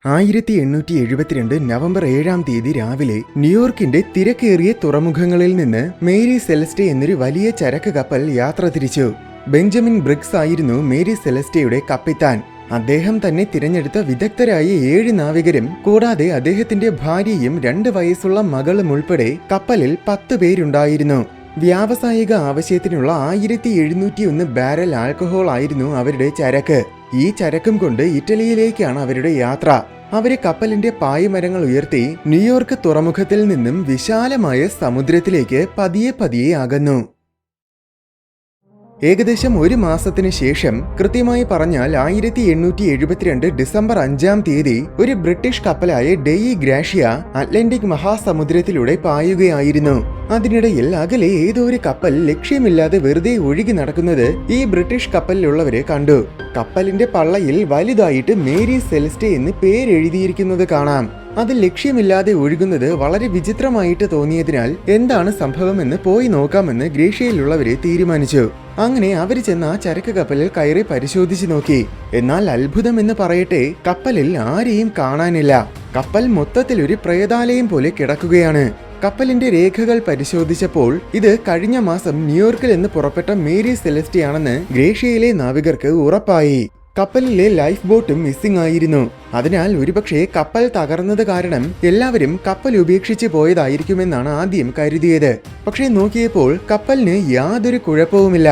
1872 November 7-ാം തീയതി രാവിലെ ന്യൂയോർക്കിന്റെ തിരക്കേറിയ തുറമുഖങ്ങളിൽ നിന്ന് മേരി സെലസ്റ്റെ എന്നൊരു വലിയ ചരക്ക് കപ്പൽ യാത്ര തിരിച്ചു. ബെഞ്ചമിൻ ബ്രിഗ്സ് ആയിരുന്നു മേരി സെലസ്റ്റയുടെ കപ്പിത്താൻ. അദ്ദേഹം തന്നെ തിരഞ്ഞെടുത്ത വിദഗ്ധരായ 7 നാവികരും കൂടാതെ അദ്ദേഹത്തിന്റെ ഭാര്യയും 2 വയസ്സുള്ള മകളും ഉൾപ്പെടെ കപ്പലിൽ 10 പേരുണ്ടായിരുന്നു. വ്യാവസായിക ആവശ്യത്തിനുള്ള 1701 ബാരൽ ആൽക്കഹോൾ ആയിരുന്നു അവരുടെ ചരക്ക്. ഈ ചരക്കും കൊണ്ട് ഇറ്റലിയിലേക്കാണ് അവരുടെ യാത്ര. അവര് കപ്പലിന്റെ പായ്മരങ്ങൾ ഉയർത്തി ന്യൂയോർക്ക് തുറമുഖത്തിൽ നിന്നും വിശാലമായ സമുദ്രത്തിലേക്ക് പതിയെ അകന്നു. ഏകദേശം 1 മാസത്തിന് ശേഷം, കൃത്യമായി പറഞ്ഞാൽ 1872 ഡിസംബർ 5-ാം തീയതി, ഒരു ബ്രിട്ടീഷ് കപ്പലായ ഡെയി ഗ്രാഷ്യ അറ്റ്ലാന്റിക് മഹാസമുദ്രത്തിലൂടെ പായുകയായിരുന്നു. അതിനിടയിൽ അകലെ ഏതോ ഒരു കപ്പൽ ലക്ഷ്യമില്ലാതെ വെറുതെ ഒഴുകി നടക്കുന്നത് ഈ ബ്രിട്ടീഷ് കപ്പലിലുള്ളവരെ കണ്ടു. കപ്പലിന്റെ പള്ളയിൽ വലുതായിട്ട് മേരി സെലസ്റ്റെ എന്ന് പേരെഴുതിയിരിക്കുന്നത് കാണാം. അത് ലക്ഷ്യമില്ലാതെ ഒഴുകുന്നത് വളരെ വിചിത്രമായിട്ട് തോന്നിയതിനാൽ എന്താണ് സംഭവമെന്ന് പോയി നോക്കാമെന്ന് ഗ്രേഷ്യയിലുള്ളവരെ തീരുമാനിച്ചു. അങ്ങനെ അവർ ചെന്ന് ആ ചരക്ക് കപ്പലിൽ കയറി പരിശോധിച്ചു നോക്കി. എന്നാൽ അത്ഭുതം എന്ന് പറയട്ടെ, കപ്പലിൽ ആരെയും കാണാനില്ല. കപ്പൽ മൊത്തത്തിൽ ഒരു പ്രേതാലയം പോലെ കിടക്കുകയാണ്. കപ്പലിന്റെ രേഖകൾ പരിശോധിച്ചപ്പോൾ ഇത് കഴിഞ്ഞ മാസം ന്യൂയോർക്കിൽ നിന്ന് പുറപ്പെട്ട മേരി സെലസ്റ്റയാണെന്ന് ഗ്രേഷ്യയിലെ നാവികർക്ക് ഉറപ്പായി. കപ്പലിലെ ലൈഫ് ബോട്ടും മിസ്സിംഗ് ആയിരുന്നു. അതിനാൽ ഒരുപക്ഷെ കപ്പൽ തകർന്നത് കാരണം എല്ലാവരും കപ്പൽ ഉപേക്ഷിച്ച് പോയതായിരിക്കുമെന്നാണ് ആദ്യം കരുതിയത്. പക്ഷേ നോക്കിയപ്പോൾ കപ്പലിന് യാതൊരു കുഴപ്പവുമില്ല.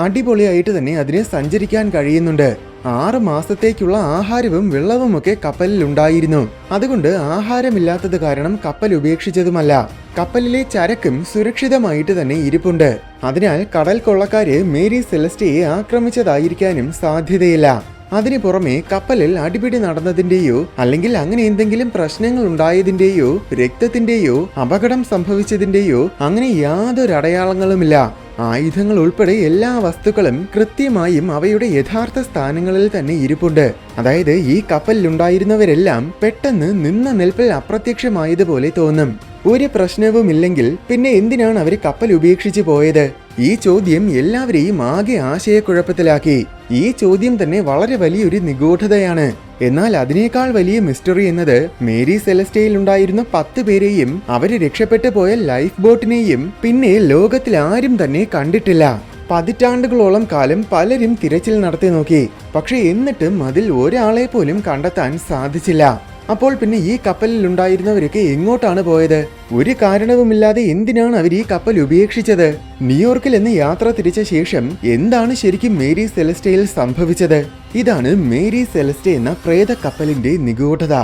അടിപൊളിയായിട്ട് തന്നെ അതിന് സഞ്ചരിക്കാൻ കഴിയുന്നുണ്ട്. 6 മാസത്തേക്കുള്ള ആഹാരവും വെള്ളവുമൊക്കെ കപ്പലിൽ ഉണ്ടായിരുന്നു. അതുകൊണ്ട് ആഹാരമില്ലാത്തത് കാരണം കപ്പൽ ഉപേക്ഷിച്ചതുമല്ല. കപ്പലിലെ ചരക്കും സുരക്ഷിതമായിട്ട് തന്നെ ഇരിപ്പുണ്ട്. അതിനാൽ കടൽ കൊള്ളക്കാര് മേരി സെലസ്റ്റയെ ആക്രമിച്ചതായിരിക്കാനും സാധ്യതയില്ല. അതിനു പുറമെ കപ്പലിൽ അടിപിടി നടന്നതിന്റെയോ അല്ലെങ്കിൽ അങ്ങനെ എന്തെങ്കിലും പ്രശ്നങ്ങൾ ഉണ്ടായതിന്റെയോ രക്തത്തിന്റെയോ അപകടം സംഭവിച്ചതിന്റെയോ അങ്ങനെ യാതൊരു അടയാളങ്ങളുമില്ല. ആയുധങ്ങൾ ഉൾപ്പെടെ എല്ലാ വസ്തുക്കളും കൃത്യമായും അവയുടെ യഥാർത്ഥ സ്ഥാനങ്ങളിൽ തന്നെ ഇരിപ്പുണ്ട്. അതായത് ഈ കപ്പലിലുണ്ടായിരുന്നവരെല്ലാം പെട്ടെന്ന് നിന്ന നിൽപ്പിൽ അപ്രത്യക്ഷമായതുപോലെ തോന്നും. ഒരു പ്രശ്നവുമില്ലെങ്കിൽ പിന്നെ എന്തിനാണ് അവർ കപ്പൽ ഉപേക്ഷിച്ചു പോയത്? ഈ ചോദ്യം എല്ലാവരെയും ആകെ ആശയക്കുഴപ്പത്തിലാക്കി. ഈ ചോദ്യം തന്നെ വളരെ വലിയൊരു നിഗൂഢതയാണ്. എന്നാൽ അതിനേക്കാൾ വലിയ മിസ്റ്ററി എന്നത് മേരി സെലസ്റ്റയിൽ ഉണ്ടായിരുന്ന 10 പേരെയും അവര് രക്ഷപ്പെട്ടു പോയ ലൈഫ് ബോട്ടിനെയും പിന്നെ ലോകത്തിൽ ആരും തന്നെ കണ്ടിട്ടില്ല. പതിറ്റാണ്ടുകളോളം കാലം പലരും തിരച്ചിൽ നടത്തി നോക്കി. പക്ഷെ എന്നിട്ടും അതിൽ ഒരാളെ പോലും കണ്ടെത്താൻ സാധിച്ചില്ല. അപ്പോൾ പിന്നെ ഈ കപ്പലിൽ ഉണ്ടായിരുന്നവരൊക്കെ എങ്ങോട്ടാണ് പോയത്? ഒരു കാരണവുമില്ലാതെ എന്തിനാണ് അവർ ഈ കപ്പൽ ഉപേക്ഷിച്ചത്? ന്യൂയോർക്കിൽ നിന്ന് യാത്ര തിരിച്ച ശേഷം എന്താണ് ശരിക്കും മേരി സെലസ്റ്റയിൽ സംഭവിച്ചത്? ഇതാണ് മേരി സെലസ്റ്റെ എന്ന പ്രേത കപ്പലിന്റെ നിഗൂഢത.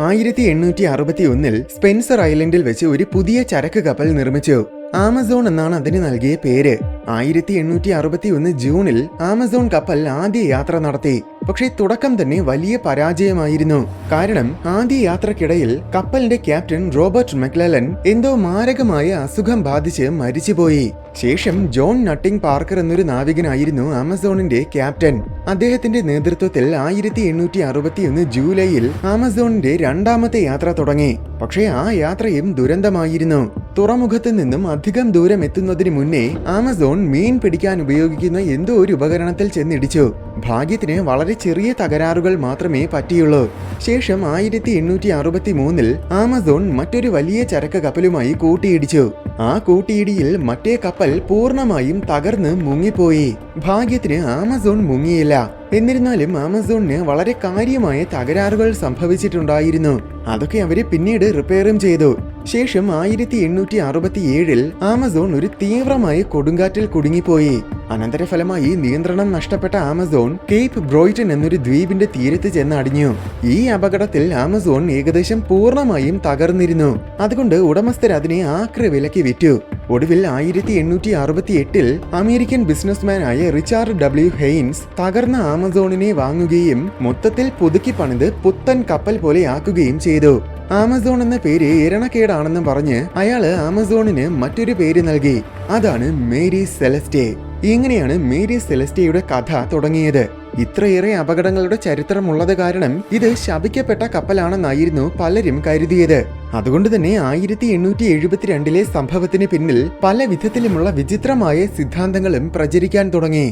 ആയിരത്തി 1861 സ്പെൻസർ ഐലൻഡിൽ വെച്ച് ഒരു പുതിയ ചരക്ക് കപ്പൽ നിർമ്മിച്ചു. ആമസോൺ എന്നാണ് അതിന് നൽകിയ പേര്. 1861 ജൂണിൽ ആമസോൺ കപ്പൽ ആദ്യ യാത്ര നടത്തി. പക്ഷേ തുടക്കം തന്നെ വലിയ പരാജയമായിരുന്നു. കാരണം ആദ്യ യാത്രക്കിടയിൽ കപ്പലിന്റെ ക്യാപ്റ്റൻ റോബർട്ട് മെക്ലെലൻ എന്തോ മാരകമായ അസുഖം ബാധിച്ച് മരിച്ചുപോയി. ശേഷം ജോൺ നട്ടിംഗ് പാർക്കർ എന്നൊരു നാവികനായിരുന്നു ആമസോണിന്റെ ക്യാപ്റ്റൻ. അദ്ദേഹത്തിന്റെ നേതൃത്വത്തിൽ 1861 ജൂലൈയിൽ ആമസോണിന്റെ 2ാമത്തെ യാത്ര തുടങ്ങി. പക്ഷേ ആ യാത്രയും ദുരന്തമായിരുന്നു. തുറമുഖത്ത് നിന്നും അധികം ദൂരം എത്തുന്നതിന് മുന്നേ ആമസോൺ മീൻ പിടിക്കാൻ ഉപയോഗിക്കുന്ന എന്തോ ഒരു ഉപകരണത്തിൽ ചെന്നിടിച്ചു. ഭാഗ്യത്തിന് വളരെ ചെറിയ തകരാറുകൾ മാത്രമേ പറ്റിയുള്ളൂ. ശേഷം 1863 ആമസോൺ മറ്റൊരു വലിയ ചരക്ക് കപ്പലുമായി കൂട്ടിയിടിച്ചു. ആ കൂട്ടിയിടിയിൽ മറ്റേ കപ്പൽ പൂർണ്ണമായും തകർന്ന് മുങ്ങിപ്പോയി. ഭാഗ്യത്തിന് ആമസോൺ മുങ്ങിയില്ല. എന്നിരുന്നാലും ആമസോണിന് വളരെ കാര്യമായ തകരാറുകൾ സംഭവിച്ചിട്ടുണ്ടായിരുന്നു. അതൊക്കെ അവര് പിന്നീട് റിപ്പയറും ചെയ്തു. ശേഷം 1867 ആമസോൺ ഒരു തീവ്രമായ കൊടുങ്കാറ്റിൽ കുടുങ്ങിപ്പോയി. അനന്തരഫലമായി നിയന്ത്രണം നഷ്ടപ്പെട്ട ആമസോൺ കേപ്പ് ബ്രോയ്റ്റൺ എന്നൊരു ദ്വീപിന്റെ തീരത്ത് ചെന്ന് അടിഞ്ഞു. ഈ അപകടത്തിൽ ആമസോൺ ഏകദേശം പൂർണ്ണമായും തകർന്നിരുന്നു. അതുകൊണ്ട് ഉടമസ്ഥർ അതിനെ ആക്രി വിലയ്ക്ക് വിറ്റു. ഒടുവിൽ 1868 അമേരിക്കൻ ബിസിനസ്മാനായ റിച്ചാർഡ് ഡബ്ല്യു ഹെയ്ൻസ് തകർന്ന ആമസോണിനെ വാങ്ങുകയും മൊത്തത്തിൽ പുതുക്കി പണിത് പുത്തൻ കപ്പൽ പോലെ ആക്കുകയും ചെയ്തു. ആമസോൺ എന്ന പേര് എരണക്കേടാണെന്ന് പറഞ്ഞ് അയാള് ആമസോണിന് മറ്റൊരു പേര് നൽകി. അതാണ് മേരി സെലസ്റ്റെ. ഇങ്ങനെയാണ് മേരി സെലസ്റ്റയുടെ കഥ തുടങ്ങിയത്. ഇത്രയേറെ അപകടങ്ങളുടെ ചരിത്രമുള്ളത് കാരണം ഇത് ശപിക്കപ്പെട്ട കപ്പലാണെന്നായിരുന്നു പലരും കരുതിയത്. അതുകൊണ്ട് തന്നെ 1872 സംഭവത്തിന് പിന്നിൽ പല വിധത്തിലുമുള്ള വിചിത്രമായ സിദ്ധാന്തങ്ങളും പ്രചരിക്കാൻ തുടങ്ങി.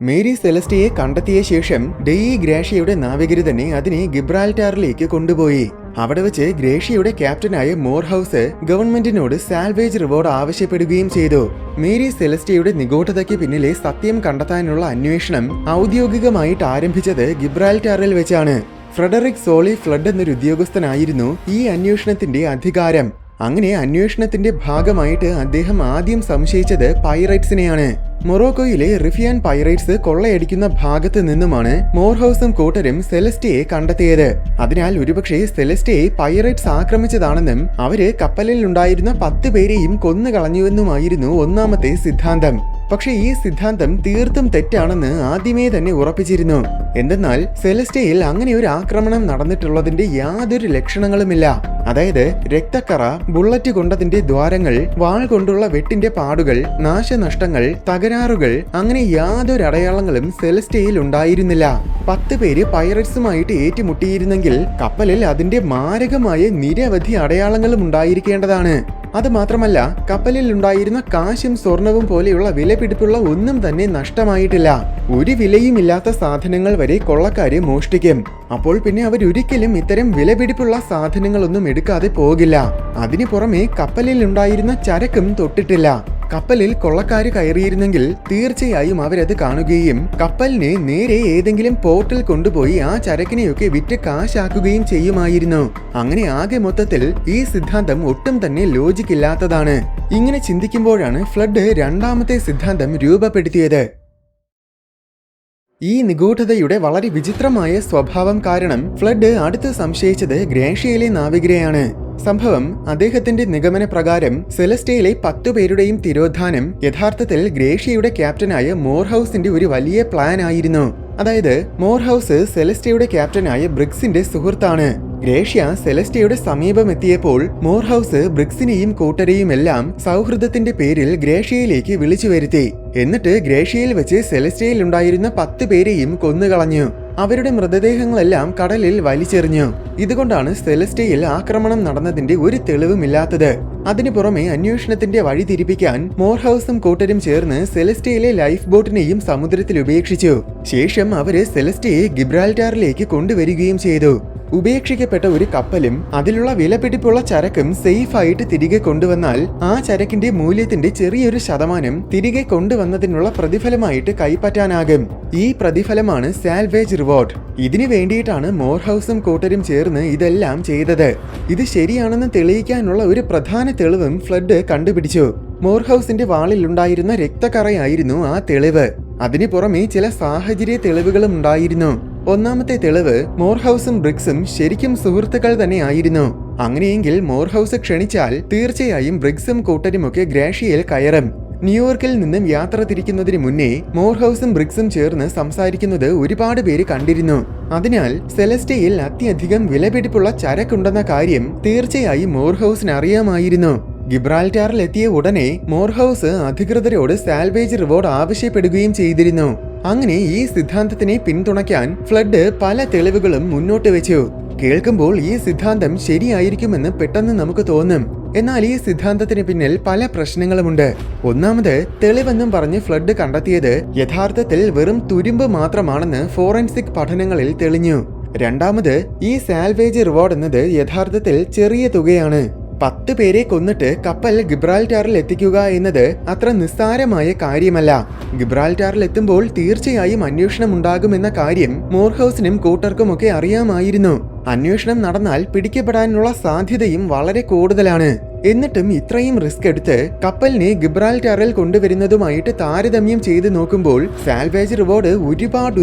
മേരി സെലസ്റ്റിയെ കണ്ടെത്തിയ ശേഷം ഡെയി ഗ്രാഷ്യയുടെ നാവികര് തന്നെ അതിനെ ഗിബ്രാൽറ്റാറിലേക്ക് കൊണ്ടുപോയി. അവിടെ വെച്ച് ഗ്രേഷ്യയുടെ ക്യാപ്റ്റനായ മോർഹൌസ് ഗവൺമെന്റിനോട് സാൽവേജ് റിവാർഡ് ആവശ്യപ്പെടുകയും ചെയ്തു. മേരി സെലസ്റ്റിയുടെ നിഗൂഢതയ്ക്ക് പിന്നിലെ സത്യം കണ്ടെത്താനുള്ള അന്വേഷണം ഔദ്യോഗികമായിട്ട് ആരംഭിച്ചത് ഗിബ്രാൽറ്റാറിൽ വെച്ചാണ്. ഫ്രെഡറിക് സോളി ഫ്ലഡ് എന്നൊരു ഉദ്യോഗസ്ഥനായിരുന്നു ഈ അന്വേഷണത്തിന്റെ അധികാരം. അങ്ങനെ അന്വേഷണത്തിന്റെ ഭാഗമായിട്ട് അദ്ദേഹം ആദ്യം സംശയിച്ചത് പൈറേറ്റ്സിനെയാണ്. മൊറോക്കോയിലെ റിഫിയാൻ പൈറേറ്റ്സ് കൊള്ളയടിക്കുന്ന ഭാഗത്ത് നിന്നുമാണ് മോർഹൌസും കൂട്ടരും സെലസ്റ്റിയെ കണ്ടെത്തിയത്. അതിനാൽ ഒരുപക്ഷെ സെലസ്റ്റിയെ പൈറേറ്റ്സ് ആക്രമിച്ചതാണെന്നും അവര് കപ്പലിൽ ഉണ്ടായിരുന്ന 10 പേരെയും കൊന്നുകളഞ്ഞുവെന്നുമായിരുന്നു ഒന്നാമത്തെ സിദ്ധാന്തം. പക്ഷെ ഈ സിദ്ധാന്തം തീർത്തും തെറ്റാണെന്ന് ആദ്യമേ തന്നെ ഉറപ്പിച്ചിരുന്നു. എന്തെന്നാൽ സെലസ്റ്റിയയിൽ അങ്ങനെ ഒരു ആക്രമണം നടന്നിട്ടുള്ളതിന്റെ യാതൊരു ലക്ഷണങ്ങളുമില്ല. അതായത് രക്തക്കറ, ബുള്ളറ്റ് കൊണ്ടതിന്റെ ദ്വാരങ്ങൾ, വാൾ കൊണ്ടുള്ള വെട്ടിന്റെ പാടുകൾ, നാശനഷ്ടങ്ങൾ, തകരാറുകൾ, അങ്ങനെ യാതൊരു അടയാളങ്ങളും സെലസ്റ്റിയയിൽ ഉണ്ടായിരുന്നില്ല. 10 പേര് പൈററ്റ്സുമായിട്ട് ഏറ്റുമുട്ടിയിരുന്നെങ്കിൽ കപ്പലിൽ അതിന്റെ മാരകമായ നിരവധി അടയാളങ്ങളും ഉണ്ടായിരിക്കേണ്ടതാണ്. അത് മാത്രമല്ല, കപ്പലിൽ ഉണ്ടായിരുന്ന കാശും സ്വർണവും പോലെയുള്ള വിലപിടിപ്പുള്ള ഒന്നും തന്നെ നഷ്ടമായിട്ടില്ല. ഒരു വിലയുമില്ലാത്ത സാധനങ്ങൾ വരെ കൊള്ളക്കാര് മോഷ്ടിക്കും. അപ്പോൾ പിന്നെ അവരൊരിക്കലും ഇത്തരം വിലപിടിപ്പുള്ള സാധനങ്ങളൊന്നും എടുക്കാതെ പോകില്ല. അതിനു പുറമെ കപ്പലിൽ ഉണ്ടായിരുന്ന ചരക്കും തൊട്ടിട്ടില്ല. കപ്പലിൽ കൊള്ളക്കാര് കയറിയിരുന്നെങ്കിൽ തീർച്ചയായും അവരത് കാണുകയും കപ്പലിനെ നേരെ ഏതെങ്കിലും പോർട്ടിൽ കൊണ്ടുപോയി ആ ചരക്കിനെയൊക്കെ വിറ്റ് കാശാക്കുകയും ചെയ്യുമായിരുന്നു. അങ്ങനെ ആകെ മൊത്തത്തിൽ ഈ സിദ്ധാന്തം ഒട്ടും തന്നെ ലോജിക്കില്ലാത്തതാണ്. ഇങ്ങനെ ചിന്തിക്കുമ്പോഴാണ് ഫ്ലഡ് രണ്ടാമത്തെ സിദ്ധാന്തം രൂപപ്പെടുത്തിയത്. ഈ നിഗൂഢതയുടെ വളരെ വിചിത്രമായ സ്വഭാവം കാരണം ഫ്ലഡ് അടുത്ത് സംശയിച്ചത് ഗ്രേഷ്യയിലെ നാവികരെയാണ്. സംഭവം അദ്ദേഹത്തിന്റെ നിഗമന പ്രകാരം സെലസ്റ്റിയയിലെ 10 പേരുടെയും തിരോധാനം യഥാർത്ഥത്തിൽ ഗ്രേഷ്യയുടെ ക്യാപ്റ്റനായ മോർഹൌസിന്റെ ഒരു വലിയ പ്ലാൻ ആയിരുന്നു. അതായത് മോർഹൌസ് സെലസ്റ്റിയയുടെ ക്യാപ്റ്റനായ ബ്രിഗ്സിന്റെ സുഹൃത്താണ്. ഗ്രേഷ്യ സെലസ്റ്റിയയുടെ സമീപമെത്തിയപ്പോൾ മോർഹൌസ് ബ്രിഗ്സിനെയും കൂട്ടരെയും എല്ലാം സൗഹൃദത്തിന്റെ പേരിൽ ഗ്രേഷ്യയിലേക്ക് വിളിച്ചു വരുത്തി. എന്നിട്ട് ഗ്രേഷ്യയിൽ വെച്ച് സെലസ്റ്റിയയിൽ ഉണ്ടായിരുന്ന 10 പേരെയും കൊന്നുകളഞ്ഞു. അവരുടെ മൃതദേഹങ്ങളെല്ലാം കടലിൽ വലിച്ചെറിഞ്ഞു. ഇതുകൊണ്ടാണ് സെലസ്റ്റിയയിൽ ആക്രമണം നടന്നതിന്റെ ഒരു തെളിവുമില്ലാത്തത്. അതിനു പുറമെ അന്വേഷണത്തിന്റെ വഴി തിരിപ്പിക്കാൻ മോർഹൌസും കൂട്ടരും ചേർന്ന് സെലസ്റ്റിയയിലെ ലൈഫ് ബോട്ടിനെയും സമുദ്രത്തിൽ ഉപേക്ഷിച്ചു. ശേഷം അവര് സെലസ്റ്റിയയെ ഗിബ്രാൽറ്റാറിലേക്ക് കൊണ്ടുവരികയും ചെയ്തു. ഉപേക്ഷിക്കപ്പെട്ട ഒരു കപ്പലും അതിലുള്ള വിലപിടിപ്പുള്ള ചരക്കും സേഫായിട്ട് തിരികെ കൊണ്ടുവന്നാൽ ആ ചരക്കിന്റെ മൂല്യത്തിന്റെ ചെറിയൊരു ശതമാനം തിരികെ കൊണ്ടുവന്നതിനുള്ള പ്രതിഫലമായിട്ട് കൈപ്പറ്റാനാകും. ഈ പ്രതിഫലമാണ് സാൽവേജ് റിവാർഡ്. ഇതിനു വേണ്ടിയിട്ടാണ് മോർഹൌസും കൂട്ടരും ചേർന്ന് ഇതെല്ലാം ചെയ്തത്. ഇത് ശരിയാണെന്ന് തെളിയിക്കാനുള്ള ഒരു പ്രധാന തെളിവും ഫ്ലഡ് കണ്ടുപിടിച്ചു. മോർഹൌസിന്റെ വാളിൽ ഉണ്ടായിരുന്ന രക്തക്കറയായിരുന്നു ആ തെളിവ്. അതിനു പുറമെ ചില സാഹചര്യ തെളിവുകളും ഉണ്ടായിരുന്നു. ഒന്നാമത്തെ തെളിവ്, മോർഹൌസും ബ്രിഗ്സും ശരിക്കും സുഹൃത്തുക്കൾ തന്നെ ആയിരുന്നു. അങ്ങനെയെങ്കിൽ മോർഹൌസ് ക്ഷണിച്ചാൽ തീർച്ചയായും ബ്രിഗ്സും കൂട്ടരുമൊക്കെ ഗ്രേഷ്യയിൽ കയറും. ന്യൂയോർക്കിൽ നിന്നും യാത്ര തിരിക്കുന്നതിന് മുന്നേ മോർഹൌസും ബ്രിഗ്സും ചേർന്ന് സംസാരിക്കുന്നത് ഒരുപാട് പേര് കണ്ടിരുന്നു. അതിനാൽ സെലസ്റ്റിയയിൽ അത്യധികം വിലപിടിപ്പുള്ള ചരക്കുണ്ടെന്ന കാര്യം തീർച്ചയായും മോർഹൌസിന് അറിയാമായിരുന്നു. ഗിബ്രാൽറ്റാറിൽ എത്തിയ ഉടനെ മോർഹൌസ് അധികൃതരോട് സാൽവേജ് റിവാർഡ് ആവശ്യപ്പെടുകയും ചെയ്തിരുന്നു. അങ്ങനെ ഈ സിദ്ധാന്തത്തിനെ പിന്തുണയ്ക്കാൻ ഫ്ലഡ് പല തെളിവുകളും മുന്നോട്ട് വെച്ചു. കേൾക്കുമ്പോൾ ഈ സിദ്ധാന്തം ശരിയായിരിക്കുമെന്ന് പെട്ടെന്ന് നമുക്ക് തോന്നും. എന്നാൽ ഈ സിദ്ധാന്തത്തിന് പിന്നിൽ പല പ്രശ്നങ്ങളുമുണ്ട്. ഒന്നാമത്, തെളിവെന്നും പറഞ്ഞ് ഫ്ലഡ് കണ്ടെത്തിയത് യഥാർത്ഥത്തിൽ വെറും തുരുമ്പ് മാത്രമാണെന്ന് ഫോറൻസിക് പഠനങ്ങളിൽ തെളിഞ്ഞു. രണ്ടാമത്, ഈ സാൽവേജ് റിവാർഡ് എന്നത് യഥാർത്ഥത്തിൽ ചെറിയ തുകയാണ്. 10 പേരെ കൊന്നിട്ട് കപ്പൽ ഗിബ്രാൽറ്റാറിൽ എത്തിക്കുക എന്നത് അത്ര നിസ്സാരമായ കാര്യമല്ല. ഗിബ്രാൽറ്റാറിൽ എത്തുമ്പോൾ തീർച്ചയായും അന്വേഷണം ഉണ്ടാകുമെന്ന കാര്യം മോർഹൌസിനും കൂട്ടർക്കുമൊക്കെ അറിയാമായിരുന്നു. അന്വേഷണം നടന്നാൽ പിടിക്കപ്പെടാനുള്ള സാധ്യതയും വളരെ കൂടുതലാണ്. എന്നിട്ടും ഇത്രയും റിസ്ക് എടുത്ത് കപ്പലിനെ ഗിബ്രാൽറ്റാറിൽ കൊണ്ടുവരുന്നതുമായിട്ട് താരതമ്യം ചെയ്ത് നോക്കുമ്പോൾ സാൽവേജ് റിവാർഡ്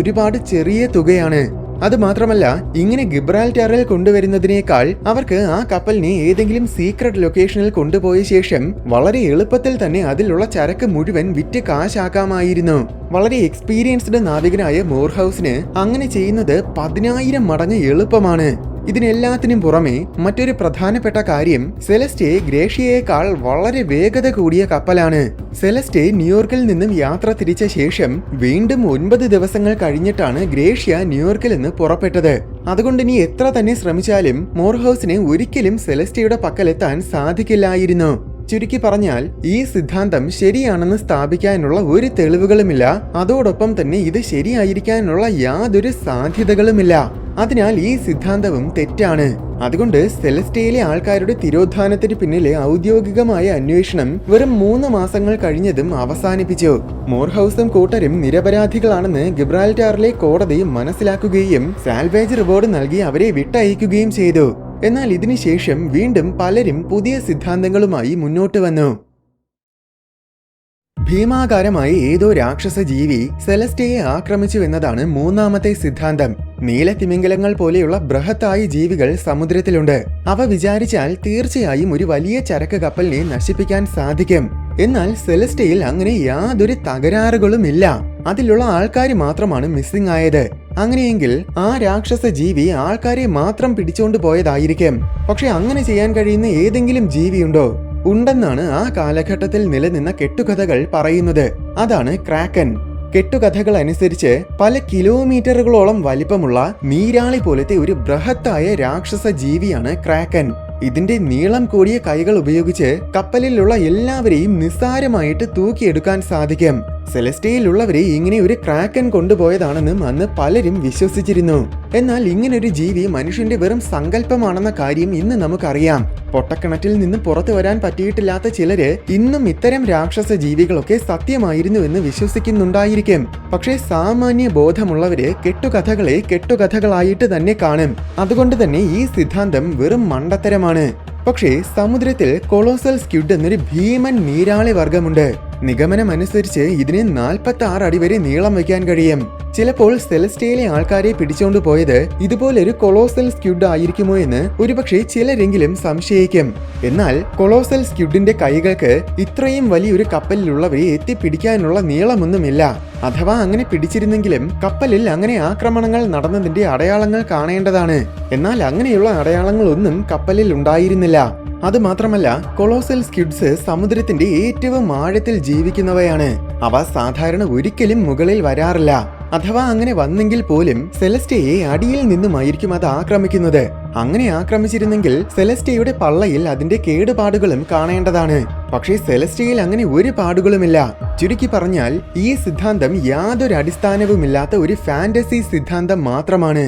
ഒരുപാട് ചെറിയ തുകയാണ്. അത് മാത്രമല്ല, ഇങ്ങനെ ഗിബ്രാൽറ്റാറിൽ കൊണ്ടുവരുന്നതിനേക്കാൾ അവർക്ക് ആ കപ്പലിനെ ഏതെങ്കിലും സീക്രട്ട് ലൊക്കേഷനിൽ കൊണ്ടുപോയ ശേഷം വളരെ എളുപ്പത്തിൽ തന്നെ അതിലുള്ള ചരക്ക് മുഴുവൻ വിറ്റ് കാശാക്കാമായിരുന്നു. വളരെ എക്സ്പീരിയൻസ്ഡ് നാവികനായ മോർഹൌസിന് അങ്ങനെ ചെയ്യുന്നത് 10,000 മടങ്ങ് എളുപ്പമാണ്. ഇതിനെല്ലാത്തിനും പുറമെ മറ്റൊരു പ്രധാനപ്പെട്ട കാര്യം, സെലസ്റ്റെ ഗ്രേഷ്യയേക്കാൾ വളരെ വേഗത കൂടിയ കപ്പലാണ്. സെലസ്റ്റെ ന്യൂയോർക്കിൽ നിന്നും യാത്ര തിരിച്ച ശേഷം വീണ്ടും 9 ദിവസങ്ങൾ കഴിഞ്ഞിട്ടാണ് ഗ്രേഷ്യ ന്യൂയോർക്കിൽ നിന്ന് പുറപ്പെട്ടത്. അതുകൊണ്ട് ഇനി എത്ര തന്നെ ശ്രമിച്ചാലും മോർഹൌസിന് ഒരിക്കലും സെലസ്റ്റയുടെ പക്കലെത്താൻ സാധിക്കില്ലായിരുന്നു. ചുരുക്കി പറഞ്ഞാൽ ഈ സിദ്ധാന്തം ശരിയാണെന്ന് സ്ഥാപിക്കാനുള്ള ഒരു തെളിവുകളുമില്ല. അതോടൊപ്പം തന്നെ ഇത് ശരിയായിരിക്കാനുള്ള യാതൊരു സാധ്യതകളുമില്ല. അതിനാൽ ഈ സിദ്ധാന്തവും തെറ്റാണ്. അതുകൊണ്ട് സെലസ്റ്റയിലെ ആൾക്കാരുടെ തിരോധാനത്തിന് പിന്നിലെ ഔദ്യോഗികമായ അന്വേഷണം വെറും 3 മാസങ്ങൾ കഴിഞ്ഞതും അവസാനിപ്പിച്ചു. മോർഹൌസും കൂട്ടരും നിരപരാധികളാണെന്ന് ഗിബ്രാൽറ്റാറിലെ കോടതി മനസ്സിലാക്കുകയും സാൽവേജ് റിവാർഡ് നൽകി അവരെ വിട്ടയക്കുകയും ചെയ്തു. എന്നാൽ ഇതിനുശേഷം വീണ്ടും പലരും പുതിയ സിദ്ധാന്തങ്ങളുമായി മുന്നോട്ട് വന്നു. ഭീമാകാരമായ ഏതോ രാക്ഷസ ജീവി സെലസ്റ്റയെ ആക്രമിച്ചുവെന്നതാണ് മൂന്നാമത്തെ സിദ്ധാന്തം. നീലത്തിമിംഗലങ്ങൾ പോലെയുള്ള ബൃഹത്തായ ജീവികൾ സമുദ്രത്തിലുണ്ട്. അവ വിചാരിച്ചാൽ തീർച്ചയായും ഒരു വലിയ ചരക്ക് കപ്പലിനെ നശിപ്പിക്കാൻ സാധിക്കും. എന്നാൽ സെലസ്റ്റയിൽ അങ്ങനെ യാതൊരു തകരാറുകളുമില്ല. അതിലുള്ള ആൾക്കാർ മാത്രമാണ് മിസ്സിംഗ് ആയത്. അങ്ങനെയെങ്കിൽ ആ രാക്ഷസ ജീവി ആൾക്കാരെ മാത്രം പിടിച്ചോണ്ട് പോയതായിരിക്കും. പക്ഷെ അങ്ങനെ ചെയ്യാൻ കഴിയുന്ന ഏതെങ്കിലും ജീവിയുണ്ടോ? ഉണ്ടെന്നാണ് ആ കാലഘട്ടത്തിൽ നിലനിന്ന കെട്ടുകഥകൾ പറയുന്നത്. അതാണ് ക്രാക്കൻ. കെട്ടുകഥകൾ അനുസരിച്ച് പല കിലോമീറ്ററുകളോളം വലിപ്പമുള്ള നീരാളി പോലത്തെ ഒരു ബൃഹത്തായ രാക്ഷസ ജീവിയാണ് ക്രാക്കൻ. ഇതിന്റെ നീളം കൂടിയ കൈകൾ ഉപയോഗിച്ച് കപ്പലിലുള്ള എല്ലാവരെയും നിസ്സാരമായിട്ട് തൂക്കിയെടുക്കാൻ സാധിക്കും. സെലസ്റ്റയിലുള്ളവരെ ഇങ്ങനെ ഒരു ക്രാക്കൻ കൊണ്ടുപോയതാണെന്നും അന്ന് പലരും വിശ്വസിച്ചിരുന്നു. എന്നാൽ ഇങ്ങനൊരു ജീവി മനുഷ്യന്റെ വെറും സങ്കല്പമാണെന്ന കാര്യം ഇന്ന് നമുക്കറിയാം. പൊട്ടക്കിണറ്റിൽ നിന്ന് പുറത്തു വരാൻ പറ്റിയിട്ടില്ലാത്ത ചിലര് ഇന്നും ഇത്തരം രാക്ഷസ ജീവികളൊക്കെ സത്യമായിരുന്നുവെന്ന് വിശ്വസിക്കുന്നുണ്ടായിരിക്കും. പക്ഷേ സാമാന്യ ബോധമുള്ളവര് കെട്ടുകഥകളെ കെട്ടുകഥകളായിട്ട് തന്നെ കാണും. അതുകൊണ്ട് തന്നെ ഈ സിദ്ധാന്തം വെറും മണ്ടത്തരമാണ്. പക്ഷേ സമുദ്രത്തിൽ കൊളോസൽ സ്ക്വിഡ് എന്നൊരു ഭീമൻ നീരാളി വർഗമുണ്ട്. നിഗമനമനുസരിച്ച് ഇതിന് 46 അടി വരെ നീളം വയ്ക്കാൻ കഴിയും. ചിലപ്പോൾ സെലസ്റ്റയിലെ ആൾക്കാരെ പിടിച്ചോണ്ട് പോയത് ഇതുപോലൊരു കൊളോസൽ സ്ക്വിഡ് ആയിരിക്കുമോ എന്ന് ഒരുപക്ഷെ ചിലരെങ്കിലും സംശയിക്കും. എന്നാൽ കൊളോസൽ സ്ക്വിഡിന്റെ കൈകൾക്ക് ഇത്രയും വലിയൊരു കപ്പലിലുള്ളവരെ എത്തിപ്പിടിക്കാനുള്ള നീളമൊന്നുമില്ല. അഥവാ അങ്ങനെ പിടിച്ചിരുന്നെങ്കിലും കപ്പലിൽ അങ്ങനെ ആക്രമണങ്ങൾ നടന്നതിന്റെ അടയാളങ്ങൾ കാണേണ്ടതാണ്. എന്നാൽ അങ്ങനെയുള്ള അടയാളങ്ങളൊന്നും കപ്പലിൽ ഉണ്ടായിരുന്നില്ല. അതുമാത്രമല്ല, കൊളോസൽ സ്ക്വിഡ്സ് സമുദ്രത്തിന്റെ ഏറ്റവും ആഴത്തിൽ ജീവിക്കുന്നവയാണ്. അവ സാധാരണ ഒരിക്കലും മുകളിൽ വരാറില്ല. അഥവാ അങ്ങനെ വന്നെങ്കിൽ പോലും സെലസ്റ്റയെ അടിയിൽ നിന്നുമായിരിക്കും അത് ആക്രമിക്കുന്നത്. അങ്ങനെ ആക്രമിച്ചിരുന്നെങ്കിൽ സെലസ്റ്റയുടെ പള്ളയിൽ അതിന്റെ കേടുപാടുകളും കാണേണ്ടതാണ്. പക്ഷേ സെലസ്റ്റയിൽ അങ്ങനെ ഒരു പാടുകളുമില്ല. ചുരുക്കി പറഞ്ഞാൽ ഈ സിദ്ധാന്തം യാതൊരു അടിസ്ഥാനവുമില്ലാത്ത ഒരു ഫാന്റസി സിദ്ധാന്തം മാത്രമാണ്.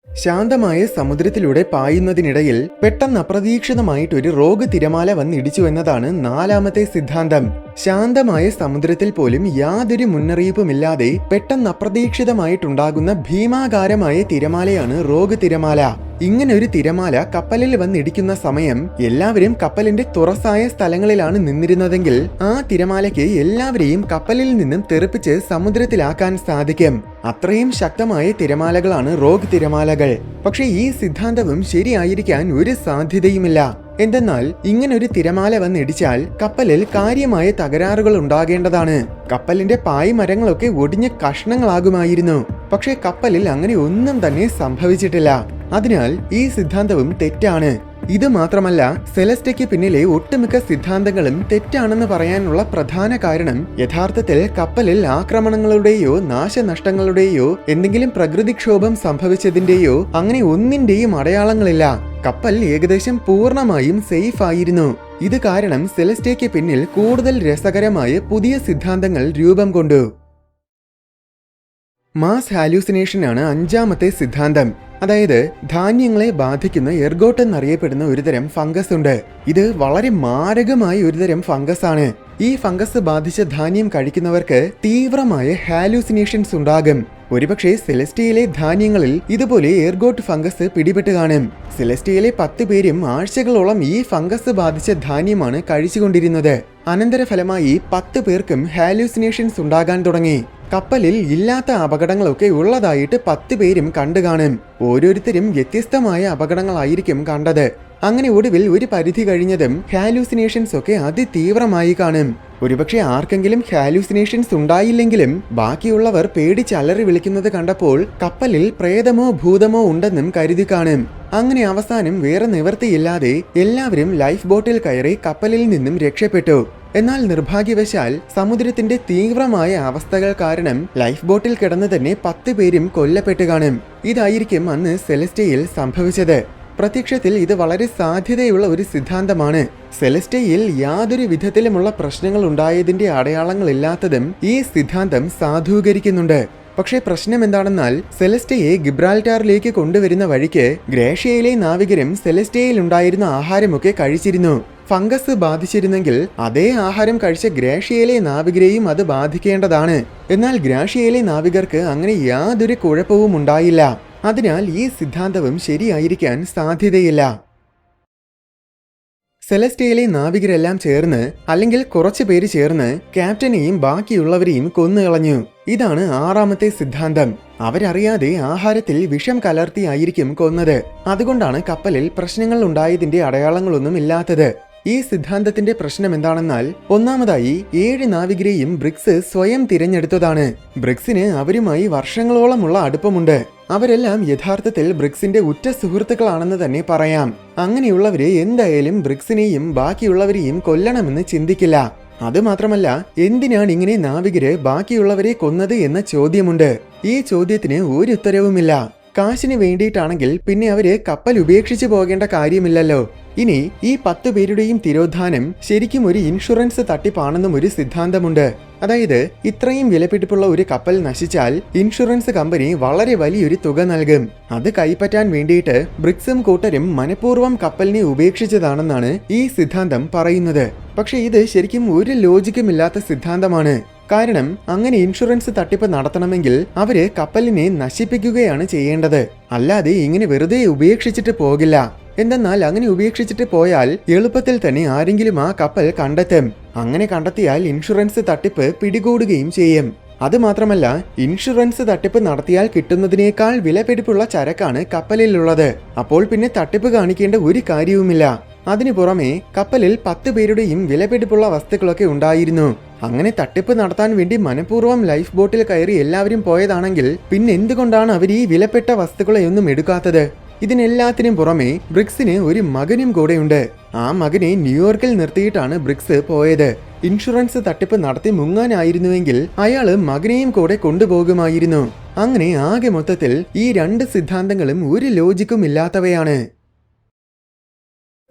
ശാന്തമായ സമുദ്രത്തിലൂടെ പായുന്നതിനിടയിൽ പെട്ടെന്ന് അപ്രതീക്ഷിതമായിട്ടൊരു റോഗ് തിരമാല വന്നിടിച്ചു എന്നതാണ് നാലാമത്തെ സിദ്ധാന്തം. ശാന്തമായ സമുദ്രത്തിൽ പോലും യാതൊരു മുന്നറിയിപ്പുമില്ലാതെ പെട്ടെന്ന് അപ്രതീക്ഷിതമായിട്ടുണ്ടാകുന്ന ഭീമാകാരമായ തിരമാലയാണ് റോഗ് തിരമാല. ഇങ്ങനെ ഒരു തിരമാല കപ്പലിൽ വന്നിടിക്കുന്ന സമയം എല്ലാവരും കപ്പലിന്റെ തുറസായ സ്ഥലങ്ങളിലാണ് നിന്നിരുന്നതെങ്കിൽ ആ തിരമാലയ്ക്ക് എല്ലാവരെയും കപ്പലിൽ നിന്നും തെറിപ്പിച്ച് സമുദ്രത്തിലാക്കാൻ സാധിക്കും. അത്രയും ശക്തമായ തിരമാലകളാണ് റോഗ് തിരമാലകൾ. പക്ഷെ ഈ സിദ്ധാന്തവും ശരിയായിരിക്കാൻ ഒരു സാധ്യതയുമില്ല. എന്തെന്നാൽ ഇങ്ങനൊരു തിരമാല വന്നിടിച്ചാൽ കപ്പലിൽ കാര്യമായ തകരാറുകൾ ഉണ്ടാകേണ്ടതാണ്. കപ്പലിന്റെ പായ്മരങ്ങളൊക്കെ ഒടിഞ്ഞ കഷ്ണങ്ങളാകുമായിരുന്നു. പക്ഷേ കപ്പലിൽ അങ്ങനെ ഒന്നും തന്നെ സംഭവിച്ചിട്ടില്ല. അതിനാൽ ഈ സിദ്ധാന്തവും തെറ്റാണ്. ഇത് മാത്രമല്ല, സെലസ്റ്റയ്ക്ക് പിന്നിലെ ഒട്ടുമിക്ക സിദ്ധാന്തങ്ങളും തെറ്റാണെന്ന് പറയാനുള്ള പ്രധാന കാരണം യഥാർത്ഥത്തിൽ കപ്പലിൽ ആക്രമണങ്ങളുടെയോ നാശനഷ്ടങ്ങളുടെയോ എന്തെങ്കിലും പ്രകൃതിക്ഷോഭം സംഭവിച്ചതിന്റെയോ അങ്ങനെ ഒന്നിന്റെയും അടയാളങ്ങളില്ല. കപ്പൽ ഏകദേശം പൂർണ്ണമായും സേഫ് ആയിരുന്നു. ഇത് കാരണം സെലസ്റ്റയ്ക്ക് പിന്നിൽ കൂടുതൽ രസകരമായ പുതിയ സിദ്ധാന്തങ്ങൾ രൂപം കൊണ്ടു. മാസ് ഹാലൂസിനേഷൻ ആണ് അഞ്ചാമത്തെ സിദ്ധാന്തം. അതായത് ധാന്യങ്ങളെ ബാധിക്കുന്ന എർഗോട്ട് എന്നറിയപ്പെടുന്ന ഒരുതരം ഫംഗസ് ഉണ്ട്. ഇത് വളരെ മാരകമായ ഒരുതരം ഫംഗസ് ആണ്. ഈ ഫംഗസ് ബാധിച്ച ധാന്യം കഴിക്കുന്നവർക്ക് തീവ്രമായ ഹാലൂസിനേഷൻസ് ഉണ്ടാകും. ഒരുപക്ഷെ സെലസ്റ്റയിലെ ധാന്യങ്ങളിൽ ഇതുപോലെ എർഗോട്ട് ഫംഗസ് പിടിപെട്ട് കാണും. സെലസ്റ്റയിലെ 10 പേരും ആഴ്ചകളോളം ഈ ഫംഗസ് ബാധിച്ച ധാന്യമാണ് കഴിച്ചുകൊണ്ടിരുന്നത്. അനന്തരഫലമായി 10 പേർക്കും ഹാലൂസിനേഷൻസ് ഉണ്ടാകാൻ തുടങ്ങി. കപ്പലിൽ ഇല്ലാത്ത അപകടങ്ങളൊക്കെ ഉള്ളതായിട്ട് 10 പേരും കണ്ടു കാണും. ഓരോരുത്തരും വ്യത്യസ്തമായ അപകടങ്ങളായിരിക്കും കണ്ടത്. അങ്ങനെ ഒടുവിൽ ഒരു പരിധി കഴിഞ്ഞതും ഹാലൂസിനേഷൻസ് ഒക്കെ അതിതീവ്രമായി കാണും. ഒരുപക്ഷെ ആർക്കെങ്കിലും ഹാലൂസിനേഷൻസ് ഉണ്ടായില്ലെങ്കിലും ബാക്കിയുള്ളവർ പേടിച്ചലറി വിളിക്കുന്നത് കണ്ടപ്പോൾ കപ്പലിൽ പ്രേതമോ ഭൂതമോ ഉണ്ടെന്നും കരുതി കാണും. അങ്ങനെ അവസാനം വേറെ നിവൃത്തിയില്ലാതെ എല്ലാവരും ലൈഫ് ബോട്ടിൽ കയറി കപ്പലിൽ നിന്നും രക്ഷപ്പെട്ടു. എന്നാൽ നിർഭാഗ്യവശാൽ സമുദ്രത്തിന്റെ തീവ്രമായ അവസ്ഥകൾ കാരണം ലൈഫ് ബോട്ടിൽ കിടന്ന് തന്നെ 10 പേരും കൊല്ലപ്പെട്ടു കാണും. ഇതായിരിക്കും അന്ന് സെലസ്റ്റയിൽ സംഭവിച്ചത്. പ്രത്യക്ഷത്തിൽ ഇത് വളരെ സാധ്യതയുള്ള ഒരു സിദ്ധാന്തമാണ്. സെലസ്റ്റയിൽ യാതൊരു വിധത്തിലുമുള്ള പ്രശ്നങ്ങൾ ഉണ്ടായതിന്റെ അടയാളങ്ങളില്ലാത്തതും ഈ സിദ്ധാന്തം സാധൂകരിക്കുന്നുണ്ട്. പക്ഷേ പ്രശ്നം എന്താണെന്നാൽ സെലസ്റ്റയെ ഗിബ്രാൾട്ടാറിലേക്ക് കൊണ്ടുവരുന്ന വഴിക്ക് ഗ്രേഷ്യയിലെ നാവികരും സെലസ്റ്റയിൽ ഉണ്ടായിരുന്ന ആഹാരമൊക്കെ കഴിച്ചിരുന്നു. ഫംഗസ് ബാധിച്ചിരുന്നെങ്കിൽ അതേ ആഹാരം കഴിച്ച ഗ്രേഷ്യയിലെ നാവികരെയും അത് ബാധിക്കേണ്ടതാണ്. എന്നാൽ ഗ്രേഷ്യയിലെ നാവികർക്ക് അങ്ങനെ യാതൊരു കുഴപ്പവും ഉണ്ടായില്ല. അതിനാൽ ഈ സിദ്ധാന്തവും ശരിയായിരിക്കാൻ സാധ്യതയില്ല. സെലസ്റ്റയിലെ നാവികരെല്ലാം ചേർന്ന്, അല്ലെങ്കിൽ കുറച്ചു പേര് ചേർന്ന് ക്യാപ്റ്റനെയും ബാക്കിയുള്ളവരെയും കൊന്നുകളഞ്ഞു. ഇതാണ് 6ാമത്തെ സിദ്ധാന്തം. അവരറിയാതെ ആഹാരത്തിൽ വിഷം കലർത്തിയായിരിക്കും കൊന്നത്. അതുകൊണ്ടാണ് കപ്പലിൽ പ്രശ്നങ്ങൾ ഉണ്ടായതിന്റെ അടയാളങ്ങളൊന്നും ഇല്ലാത്തത്. ഈ സിദ്ധാന്തത്തിന്റെ പ്രശ്നം എന്താണെന്നാൽ, ഒന്നാമതായി 7 നാവികരെയും ബ്രിക്സ് സ്വയം തിരഞ്ഞെടുത്തതാണ്. ബ്രിക്സിന് അവരുമായി വർഷങ്ങളോളമുള്ള അടുപ്പമുണ്ട്. അവരെല്ലാം യഥാർത്ഥത്തിൽ ബ്രിക്സിന്റെ ഉറ്റ സുഹൃത്തുക്കളാണെന്ന് തന്നെ പറയാം. അങ്ങനെയുള്ളവര് എന്തായാലും ബ്രിക്സിനെയും ബാക്കിയുള്ളവരെയും കൊല്ലണമെന്ന് ചിന്തിക്കില്ല. അതുമാത്രമല്ല, എന്തിനാണ് ഇങ്ങനെ നാവികര് ബാക്കിയുള്ളവരെ കൊന്നത് എന്ന ചോദ്യമുണ്ട്. ഈ ചോദ്യത്തിന് ഒരു ഉത്തരവുമില്ല. കാശിന് വേണ്ടിയിട്ടാണെങ്കിൽ പിന്നെ അവര് കപ്പൽ ഉപേക്ഷിച്ചു പോകേണ്ട കാര്യമില്ലല്ലോ. ഇനി ഈ 10 പേരുടെയും തിരോധാനം ശരിക്കും ഒരു ഇൻഷുറൻസ് തട്ടിപ്പാണെന്നും ഒരു സിദ്ധാന്തമുണ്ട്. അതായത് ഇത്രയും വിലപിടിപ്പുള്ള ഒരു കപ്പൽ നശിച്ചാൽ ഇൻഷുറൻസ് കമ്പനി വളരെ വലിയൊരു തുക നൽകും. അത് കൈപ്പറ്റാൻ വേണ്ടിയിട്ട് ബ്രിക്സും കൂട്ടരും മനഃപൂർവ്വം കപ്പലിനെ ഉപേക്ഷിച്ചതാണെന്നാണ് ഈ സിദ്ധാന്തം പറയുന്നത്. പക്ഷെ ഇത് ശരിക്കും ഒരു ലോജിക്കുമില്ലാത്ത സിദ്ധാന്തമാണ്. കാരണം അങ്ങനെ ഇൻഷുറൻസ് തട്ടിപ്പ് നടത്തണമെങ്കിൽ അവര് കപ്പലിനെ നശിപ്പിക്കുകയാണ് ചെയ്യേണ്ടത്. അല്ലാതെ ഇങ്ങനെ വെറുതെ ഉപേക്ഷിച്ചിട്ട് പോകില്ല. എന്തെന്നാൽ അങ്ങനെ ഉപേക്ഷിച്ചിട്ട് പോയാൽ എളുപ്പത്തിൽ തന്നെ ആരെങ്കിലും ആ കപ്പൽ കണ്ടെത്തും. അങ്ങനെ കണ്ടെത്തിയാൽ ഇൻഷുറൻസ് തട്ടിപ്പ് പിടികൂടുകയും ചെയ്യും. അതുമാത്രമല്ല, ഇൻഷുറൻസ് തട്ടിപ്പ് നടത്തിയാൽ കിട്ടുന്നതിനേക്കാൾ വിലപിടിപ്പുള്ള ചരക്കാണ് കപ്പലിലുള്ളത്. അപ്പോൾ പിന്നെ തട്ടിപ്പ് കാണിക്കേണ്ട ഒരു കാര്യവുമില്ല. അതിനു പുറമെ കപ്പലിൽ 10 പേരുടെയും വിലപിടിപ്പുള്ള വസ്തുക്കളൊക്കെ ഉണ്ടായിരുന്നു. അങ്ങനെ തട്ടിപ്പ് നടത്താൻ വേണ്ടി മനഃപൂർവ്വം ലൈഫ് ബോട്ടിൽ കയറി എല്ലാവരും പോയതാണെങ്കിൽ പിന്നെ എന്തുകൊണ്ടാണ് അവർ ഈ വിലപ്പെട്ട വസ്തുക്കളെയൊന്നും എടുക്കാത്തത്? ഇതിനെല്ലാത്തിനും പുറമെ ബ്രിക്സിന് ഒരു മകനും കൂടെയുണ്ട്. ആ മകനെ ന്യൂയോർക്കിൽ നിർത്തിയിട്ടാണ് ബ്രിക്സ് പോയത്. ഇൻഷുറൻസ് തട്ടിപ്പ് നടത്തി മുങ്ങാനായിരുന്നുവെങ്കിൽ അയാള് മകനെയും കൂടെ കൊണ്ടുപോകുമായിരുന്നു. അങ്ങനെ ആകെ മൊത്തത്തിൽ ഈ 2 സിദ്ധാന്തങ്ങളും ഒരു ലോജിക്കും ഇല്ലാത്തവയാണ്.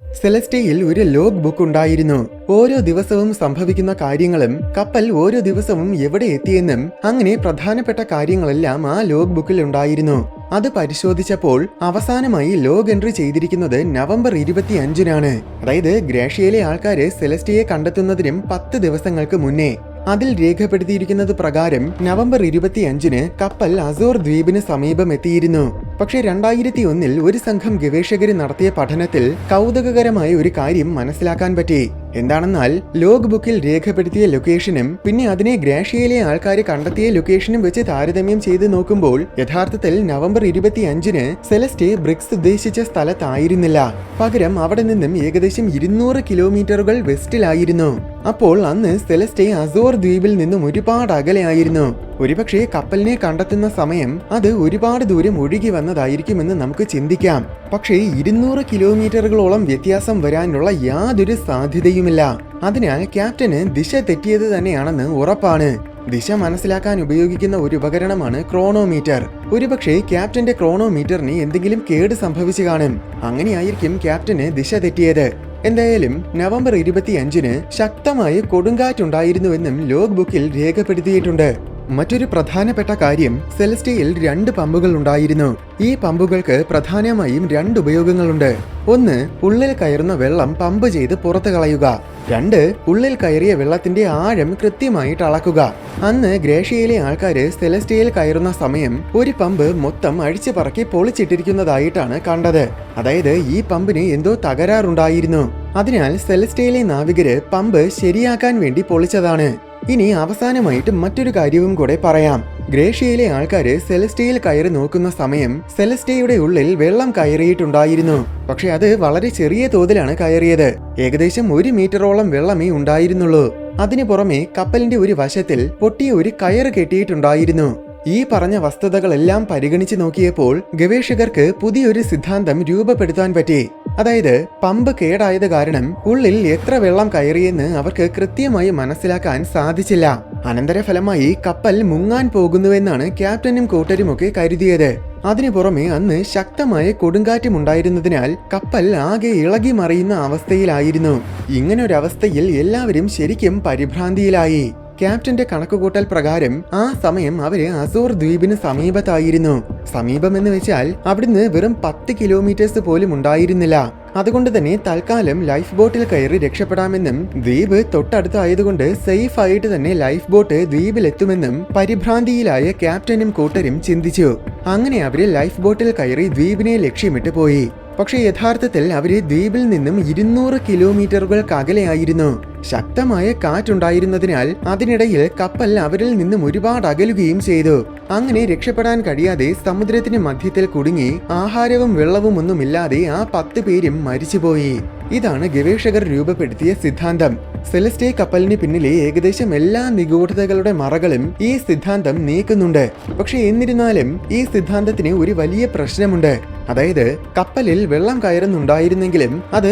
സെലസ്റ്റയിൽ ഒരു ലോഗ് ബുക്ക് ഉണ്ടായിരുന്നു. ഓരോ ദിവസവും സംഭവിക്കുന്ന കാര്യങ്ങളും കപ്പൽ ഓരോ ദിവസവും എവിടെ എത്തിയെന്നും അങ്ങനെ പ്രധാനപ്പെട്ട കാര്യങ്ങളെല്ലാം ആ ലോഗ് ബുക്കിൽ ഉണ്ടായിരുന്നു. അത് പരിശോധിച്ചപ്പോൾ അവസാനമായി ലോഗ് എൻട്രി ചെയ്തിരിക്കുന്നത് നവംബർ 25-നാണ്. അതായത് ഗ്രേഷ്യയിലെ ആൾക്കാര് സെലസ്റ്റയെ കണ്ടെത്തുന്നതിനും 10 ദിവസങ്ങൾക്ക് മുന്നേ. അതിൽ രേഖപ്പെടുത്തിയിരിക്കുന്നത് പ്രകാരം നവംബർ 25-ന് കപ്പൽ അസോർ ദ്വീപിന് സമീപം എത്തിയിരുന്നു. പക്ഷേ 2001-ൽ ഒരു സംഘം ഗവേഷകർ നടത്തിയ പഠനത്തിൽ കൗതുകകരമായ ഒരു കാര്യം മനസ്സിലാക്കാൻ പറ്റി. എന്താണെന്നാൽ ലോഗ് ബുക്കിൽ രേഖപ്പെടുത്തിയ ലൊക്കേഷനും പിന്നെ അതിനെ ഗ്രേഷ്യയിലെ ആൾക്കാർ കണ്ടെത്തിയ ലൊക്കേഷനും വെച്ച് താരതമ്യം ചെയ്ത് നോക്കുമ്പോൾ യഥാർത്ഥത്തിൽ നവംബർ 25-ന് സെലസ്റ്റെ ബ്രിക്സ് ഉദ്ദേശിച്ച സ്ഥലത്തായിരുന്നില്ല. പകരം അവിടെ നിന്നും ഏകദേശം 200 കിലോമീറ്ററുകൾ വെസ്റ്റിലായിരുന്നു. അപ്പോൾ അന്ന് സെലസ്റ്റെ അസോർ ദ്വീപിൽ നിന്നും ഒരുപാട് അകലെയായിരുന്നു. ഒരുപക്ഷെ കപ്പലിനെ കണ്ടെത്തുന്ന സമയം അത് ഒരുപാട് ദൂരം ഒഴുകി വന്നതായിരിക്കുമെന്ന് നമുക്ക് ചിന്തിക്കാം. പക്ഷേ 200 കിലോമീറ്ററുകളോളം വ്യത്യാസം വരാനുള്ള യാതൊരു സാധ്യതയുമില്ല. അതിനാൽ ക്യാപ്റ്റന് ദിശ തെറ്റിയത് തന്നെയാണെന്ന് ഉറപ്പാണ്. ദിശ മനസ്സിലാക്കാൻ ഉപയോഗിക്കുന്ന ഒരു ഉപകരണമാണ് ക്രോണോമീറ്റർ. ഒരുപക്ഷെ ക്യാപ്റ്റന്റെ ക്രോണോമീറ്ററിന് എന്തെങ്കിലും കേട് സംഭവിച്ചു കാണും. അങ്ങനെയായിരിക്കും ക്യാപ്റ്റന് ദിശ തെറ്റിയത്. എന്തായാലും നവംബർ 25-ന് ശക്തമായ കൊടുങ്കാറ്റുണ്ടായിരുന്നുവെന്നും ലോഗ് ബുക്കിൽ രേഖപ്പെടുത്തിയിട്ടുണ്ട്. മറ്റൊരു പ്രധാനപ്പെട്ട കാര്യം, സെലസ്റ്റയിൽ 2 പമ്പുകൾ ഉണ്ടായിരുന്നു. ഈ പമ്പുകൾക്ക് പ്രധാനമായും 2 ഉപയോഗങ്ങളുണ്ട്. ഒന്ന്, ഉള്ളിൽ കയറുന്ന വെള്ളം പമ്പ് ചെയ്ത് പുറത്തു കളയുക. 2, ഉള്ളിൽ കയറിയ വെള്ളത്തിന്റെ ആഴം കൃത്യമായിട്ട് അളക്കുക. അന്ന് ഗ്രേഷ്യയിലെ ആൾക്കാര് സെലസ്റ്റയിൽ കയറുന്ന സമയം ഒരു പമ്പ് മൊത്തം അഴിച്ചു പറക്കി പൊളിച്ചിട്ടിരിക്കുന്നതായിട്ടാണ് കണ്ടത്. അതായത് ഈ പമ്പിന് എന്തോ തകരാറുണ്ടായിരുന്നു. അതിനാൽ സെലസ്റ്റയിലെ നാവികര് പമ്പ് ശരിയാക്കാൻ വേണ്ടി പൊളിച്ചതാണ്. ഇനി അവസാനമായിട്ട് മറ്റൊരു കാര്യവും കൂടെ പറയാം. ഗ്രേഷ്യയിലെ ആൾക്കാര് സെലസ്റ്റിയയിൽ കയറി നോക്കുന്ന സമയം സെലസ്റ്റിയയുടെ ഉള്ളിൽ വെള്ളം കയറിയിട്ടുണ്ടായിരുന്നു. പക്ഷെ അത് വളരെ ചെറിയ തോതിലാണ് കയറിയത്. ഏകദേശം 1 മീറ്ററോളം വെള്ളമേ ഉണ്ടായിരുന്നുള്ളൂ. അതിനു പുറമെ കപ്പലിന്റെ ഒരു വശത്തിൽ പൊട്ടിയ ഒരു കയറ് കെട്ടിയിട്ടുണ്ടായിരുന്നു. ഈ പറഞ്ഞ വസ്തുതകളെല്ലാം പരിഗണിച്ചു നോക്കിയപ്പോൾ ഗവേഷകർക്ക് പുതിയൊരു സിദ്ധാന്തം രൂപപ്പെടുത്താൻ പറ്റി. അതായത് പമ്പ് കേടായത് കാരണം ഉള്ളിൽ എത്ര വെള്ളം കയറിയെന്ന് അവർക്ക് കൃത്യമായി മനസ്സിലാക്കാൻ സാധിച്ചില്ല. അനന്തരഫലമായി കപ്പൽ മുങ്ങാൻ പോകുന്നുവെന്നാണ് ക്യാപ്റ്റനും കൂട്ടരുമൊക്കെ കരുതിയത്. അതിനു പുറമെ അന്ന് ശക്തമായ കൊടുങ്കാറ്റുമുണ്ടായിരുന്നതിനാൽ കപ്പൽ ആകെ ഇളകി മറിയുന്ന അവസ്ഥയിലായിരുന്നു. ഇങ്ങനൊരവസ്ഥയിൽ എല്ലാവരും ശരിക്കും പരിഭ്രാന്തിയിലായി. ക്യാപ്റ്റന്റെ കണക്കുകൂട്ടൽ പ്രകാരം ആ സമയം അവര് അസോർ ദ്വീപിന് സമീപത്തായിരുന്നു. സമീപമെന്ന് വെച്ചാൽ അവിടുന്ന് വെറും 10 കിലോമീറ്റേഴ്സ് പോലും ഉണ്ടായിരുന്നില്ല. അതുകൊണ്ട് തന്നെ തൽക്കാലം ലൈഫ് ബോട്ടിൽ കയറി രക്ഷപ്പെടാമെന്നും ദ്വീപ് തൊട്ടടുത്തായതുകൊണ്ട് സേഫ് ആയിട്ട് തന്നെ ലൈഫ് ബോട്ട് ദ്വീപിലെത്തുമെന്നും പരിഭ്രാന്തിയിലായ ക്യാപ്റ്റനും കൂട്ടരും ചിന്തിച്ചു. അങ്ങനെ അവര് ലൈഫ് ബോട്ടിൽ കയറി ദ്വീപിനെ ലക്ഷ്യമിട്ട് പോയി. പക്ഷെ യഥാർത്ഥത്തിൽ അവര് ദ്വീപിൽ നിന്നും 200 കിലോമീറ്ററുകൾക്ക് അകലെയായിരുന്നു. ശക്തമായ കാറ്റുണ്ടായിരുന്നതിനാൽ അതിനിടയിൽ കപ്പൽ അവരിൽ നിന്നും ഒരുപാട് അകലുകയും ചെയ്തു. അങ്ങനെ രക്ഷപ്പെടാൻ കഴിയാതെ സമുദ്രത്തിന് മധ്യത്തിൽ കുടുങ്ങി ആഹാരവും വെള്ളവും ഒന്നുമില്ലാതെ ആ 10 പേരും മരിച്ചുപോയി. ഇതാണ് ഗവേഷകർ രൂപപ്പെടുത്തിയ സിദ്ധാന്തം. സെലസ്റ്റിയ കപ്പലിന് പിന്നിലെ ഏകദേശം എല്ലാ നിഗൂഢതകളുടെ മറകളും ഈ സിദ്ധാന്തം നീക്കുന്നുണ്ട്. പക്ഷെ എന്നിരുന്നാലും ഈ സിദ്ധാന്തത്തിന് ഒരു വലിയ പ്രശ്നമുണ്ട്. അതായത് കപ്പലിൽ വെള്ളം കയറുന്നുണ്ടായിരുന്നെങ്കിലും അത്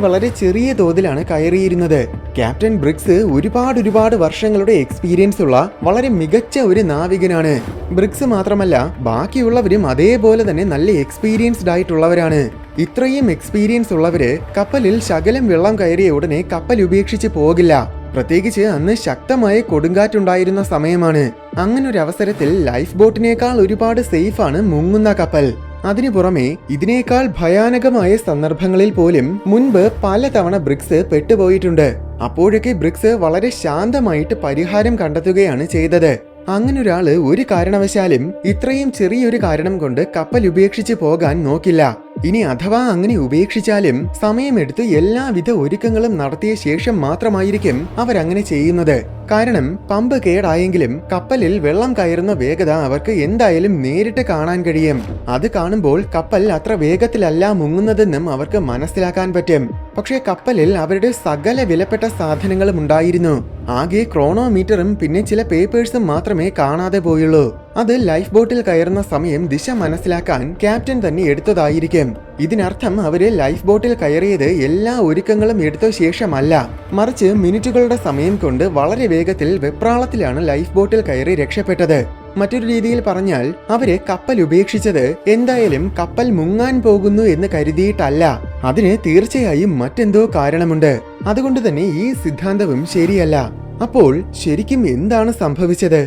വളരെ ചെറിയ തോതിലാണ് കയറിയിരുന്നത്. ക്യാപ്റ്റൻ ബ്രിഗ്സ് ഒരുപാട് വർഷങ്ങളുടെ എക്സ്പീരിയൻസ് ഉള്ള വളരെ മികച്ച ഒരു നാവികനാണ്. ബ്രിഗ്സ് മാത്രമല്ല ബാക്കിയുള്ളവരും അതേപോലെ തന്നെ നല്ല എക്സ്പീരിയൻസ്ഡ് ആയിട്ടുള്ളവരാണ്. ഇത്രയും എക്സ്പീരിയൻസ് ഉള്ളവര് കപ്പലിൽ ശകലം വെള്ളം കയറിയ ഉടനെ കപ്പൽ ഉപേക്ഷിച്ച് പോകില്ല. പ്രത്യേകിച്ച് അന്ന് ശക്തമായ കൊടുങ്കാറ്റുണ്ടായിരുന്ന സമയമാണ്. അങ്ങനൊരവസരത്തിൽ ലൈഫ് ബോട്ടിനേക്കാൾ ഒരുപാട് സേഫാണ് മുങ്ങുന്ന കപ്പൽ. അതിനു പുറമെ ഇതിനേക്കാൾ ഭയാനകമായ സന്ദർഭങ്ങളിൽ പോലും മുൻപ് പലതവണ ബ്രിഗ്സ് പെട്ടുപോയിട്ടുണ്ട്. അപ്പോഴൊക്കെ ബ്രിഗ്സ് വളരെ ശാന്തമായിട്ട് പരിഹാരം കണ്ടെത്തുകയാണ് ചെയ്തത്. അങ്ങനൊരാള് ഒരു കാരണവശാലും ഇത്രയും ചെറിയൊരു കാരണം കൊണ്ട് കപ്പൽ ഉപേക്ഷിച്ച് പോകാൻ നോക്കില്ല. ഇനി അഥവാ അങ്ങനെ ഉപേക്ഷിച്ചാലും സമയമെടുത്ത് എല്ലാവിധ ഒരുക്കങ്ങളും നടത്തിയ ശേഷം മാത്രമായിരിക്കും അവരങ്ങനെ ചെയ്യുന്നത്. കാരണം പമ്പ് കേടായെങ്കിലും കപ്പലിൽ വെള്ളം കയറുന്ന വേഗത അവർക്ക് എന്തായാലും നേരിട്ട് കാണാൻ കഴിയും. അത് കാണുമ്പോൾ കപ്പൽ അത്ര വേഗത്തിലല്ല മുങ്ങുന്നതെന്നും അവർക്ക് മനസ്സിലാക്കാൻ പറ്റും. പക്ഷേ കപ്പലിൽ അവരുടെ സകല വിലപ്പെട്ട സാധനങ്ങളും ഉണ്ടായിരുന്നു. ആകെ ക്രോണോമീറ്ററും പിന്നെ ചില പേപ്പേഴ്സും മാത്രമേ കാണാതെ പോയുള്ളൂ. അത് ലൈഫ് ബോട്ടിൽ കയറുന്ന സമയം ദിശ മനസ്സിലാക്കാൻ ക്യാപ്റ്റൻ തന്നെ എടുത്തതായിരിക്കും. ഇതിനർത്ഥം അവര് ലൈഫ് ബോട്ടിൽ കയറിയത് എല്ലാ ഒരുക്കങ്ങളും എടുത്ത ശേഷമല്ല, മറിച്ച് മിനിറ്റുകളുടെ സമയം കൊണ്ട് വളരെ വേഗത്തിൽ വെപ്രാളത്തിലാണ് ലൈഫ് ബോട്ടിൽ കയറി രക്ഷപ്പെട്ടത്. മറ്റൊരു രീതിയിൽ പറഞ്ഞാൽ അവര് കപ്പൽ ഉപേക്ഷിച്ചത് എന്തായാലും കപ്പൽ മുങ്ങാൻ പോകുന്നു എന്ന് കരുതിയിട്ടല്ല. അതിന് തീർച്ചയായും മറ്റെന്തോ കാരണമുണ്ട്. അതുകൊണ്ട് തന്നെ ഈ സിദ്ധാന്തവും ശരിയല്ല. അപ്പോൾ ശരിക്കും എന്താണ് സംഭവിച്ചത്?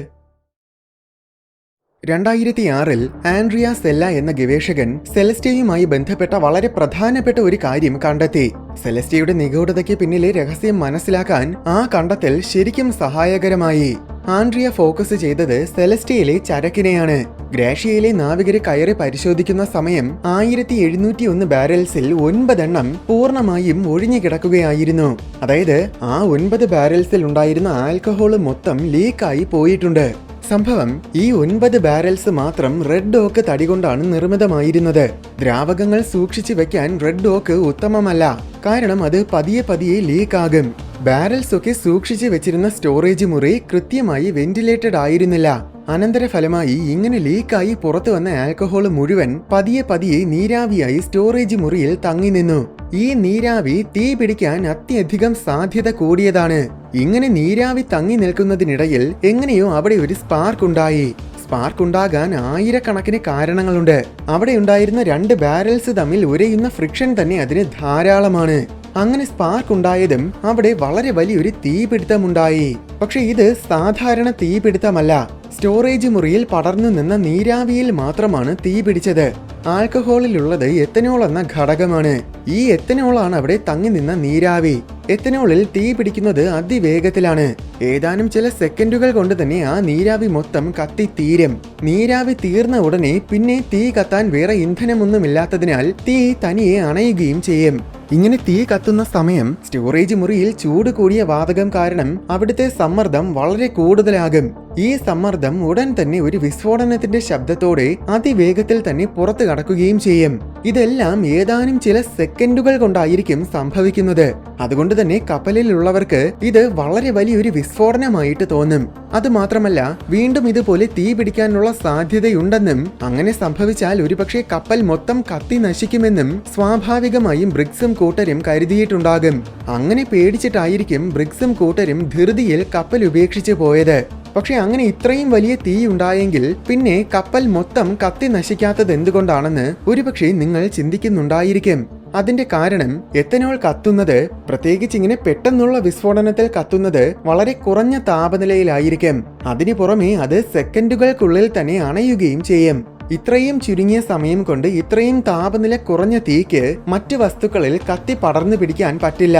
2006 ആൻഡ്രിയ സെല്ല എന്ന ഗവേഷകൻ സെലസ്റ്റിയയുമായി ബന്ധപ്പെട്ട വളരെ പ്രധാനപ്പെട്ട ഒരു കാര്യം കണ്ടെത്തി. സെലസ്റ്റിയയുടെ നിഗൂഢതയ്ക്ക് പിന്നിലെ രഹസ്യം മനസ്സിലാക്കാൻ ആ കണ്ടെത്തൽ ശരിക്കും സഹായകരമായി. ആൻഡ്രിയ ഫോക്കസ് ചെയ്തത് സെലസ്റ്റിയയിലെ ചരക്കിനെയാണ്. ഗ്രാഷ്യയിലെ നാവികരെ കയറി പരിശോധിക്കുന്ന സമയം 1701 ബാരൽസിൽ 9 എണ്ണം പൂർണ്ണമായും ഒഴിഞ്ഞു കിടക്കുകയായിരുന്നു. അതായത് ആ 9 ബാരൽസിൽ ഉണ്ടായിരുന്ന ആൽക്കഹോൾ മൊത്തം ലീക്കായി പോയിട്ടുണ്ട്. സംഭവം ഈ 9 ബാരൽസ് മാത്രം റെഡ് ഓക്ക് തടി കൊണ്ടാണ് നിർമ്മിതമായിരുന്നത്. ദ്രാവകങ്ങൾ സൂക്ഷിച്ചു വെക്കാൻ റെഡ് ഓക്ക് ഉത്തമമല്ല, കാരണം അത് പതിയെ ലീക്കാകും. ബാരൽസ് ഒക്കെ സൂക്ഷിച്ചു വെച്ചിരുന്ന സ്റ്റോറേജ് മുറി കൃത്യമായി വെന്റിലേറ്റഡ് ആയിരുന്നില്ല. അനന്തരഫലമായി ഇങ്ങനെ ലീക്കായി പുറത്തു വന്ന ആൽക്കഹോൾ മുഴുവൻ പതിയെ നീരാവിയായി സ്റ്റോറേജ് മുറിയിൽ തങ്ങി നിന്നു. ഈ നീരാവി തീ പിടിക്കാൻ അത്യധികം സാധ്യത കൂടിയതാണ്. ഇങ്ങനെ നീരാവി തങ്ങി നിൽക്കുന്നതിനിടയിൽ എങ്ങനെയോ അവിടെ ഒരു സ്പാർക്ക് ഉണ്ടായി. സ്പാർക്ക് ഉണ്ടാകാൻ ആയിരക്കണക്കിന് കാരണങ്ങളുണ്ട്. അവിടെ ഉണ്ടായിരുന്ന 2 ബാരൽസ് തമ്മിൽ ഉരയുന്ന ഫ്രിക്ഷൻ തന്നെ അതിന് ധാരാളമാണ്. അങ്ങനെ സ്പാർക്ക് ഉണ്ടായതും അവിടെ വളരെ വലിയൊരു തീപിടുത്തമുണ്ടായി. പക്ഷെ ഇത് സാധാരണ തീപിടുത്തമല്ല. സ്റ്റോറേജ് മുറിയിൽ പടർന്നു നിന്ന നീരാവിയിൽ മാത്രമാണ് തീ പിടിച്ചത്. ആൽക്കഹോളിലുള്ളത് എത്തനോൾ എന്ന ഘടകമാണ്. ഈ എത്തനോളാണ് അവിടെ തങ്ങി നിന്ന നീരാവി. എത്തനോളിൽ തീ പിടിക്കുന്നത് അതിവേഗത്തിലാണ്. ഏതാനും ചില സെക്കൻഡുകൾ കൊണ്ട് തന്നെ ആ നീരാവി മൊത്തം കത്തിത്തീരും. നീരാവി തീർന്ന ഉടനെ പിന്നെ തീ കത്താൻ വേറെ ഇന്ധനമൊന്നുമില്ലാത്തതിനാൽ തീ തനിയെ അണയുകയും ചെയ്യും. ഇങ്ങനെ തീ കത്തുന്ന സമയം സ്റ്റോറേജ് മുറിയിൽ ചൂട് കൂടിയ വാതകം കാരണം അവിടുത്തെ സമ്മർദ്ദം വളരെ കൂടുതലാകും. ഈ സമ്മർദ്ദം ഉടൻ തന്നെ ഒരു വിസ്ഫോടനത്തിന്റെ ശബ്ദത്തോടെ അതിവേഗത്തിൽ തന്നെ പുറത്തു കടക്കുകയും ചെയ്യും. ഇതെല്ലാം ഏതാനും ചില സെക്കൻഡുകൾ കൊണ്ടായിരിക്കും സംഭവിക്കുന്നത്. അതുകൊണ്ട് തന്നെ കപ്പലിലുള്ളവർക്ക് ഇത് വളരെ വലിയൊരു വിസ്ഫോടനമായിട്ട് തോന്നും. അതുമാത്രമല്ല, വീണ്ടും ഇതുപോലെ തീ പിടിക്കാനുള്ള സാധ്യതയുണ്ടെന്നും അങ്ങനെ സംഭവിച്ചാൽ ഒരുപക്ഷെ കപ്പൽ മൊത്തം കത്തി നശിക്കുമെന്നും സ്വാഭാവികമായും ബ്രിഗ്സും കൂട്ടരും കരുതിയിട്ടുണ്ടാകും. അങ്ങനെ പേടിച്ചിട്ടായിരിക്കും ബ്രിഗ്സും കൂട്ടരും ധൃതിയിൽ കപ്പൽ ഉപേക്ഷിച്ചു പോയത്. പക്ഷെ അങ്ങനെ ഇത്രയും വലിയ തീ ഉണ്ടായെങ്കിൽ പിന്നെ കപ്പൽ മൊത്തം കത്തി നശിക്കാത്തത് എന്തുകൊണ്ടാണെന്ന് ഒരുപക്ഷെ നിങ്ങൾ ചിന്തിക്കുന്നുണ്ടായിരിക്കും. അതിന്റെ കാരണം എത്തനോൾ കത്തുന്നത്, പ്രത്യേകിച്ച് ഇങ്ങനെ പെട്ടെന്നുള്ള വിസ്ഫോടനത്തിൽ കത്തുന്നത് വളരെ കുറഞ്ഞ താപനിലയിലായിരിക്കും. അതിനു പുറമെ അത് സെക്കൻഡുകൾക്കുള്ളിൽ തന്നെ അണയുകയും ചെയ്യും. ഇത്രയും ചുരുങ്ങിയ സമയം കൊണ്ട് ഇത്രയും താപനില കുറഞ്ഞ തീക്ക് മറ്റു വസ്തുക്കളിൽ കത്തി പടർന്നു പിടിക്കാൻ പറ്റില്ല.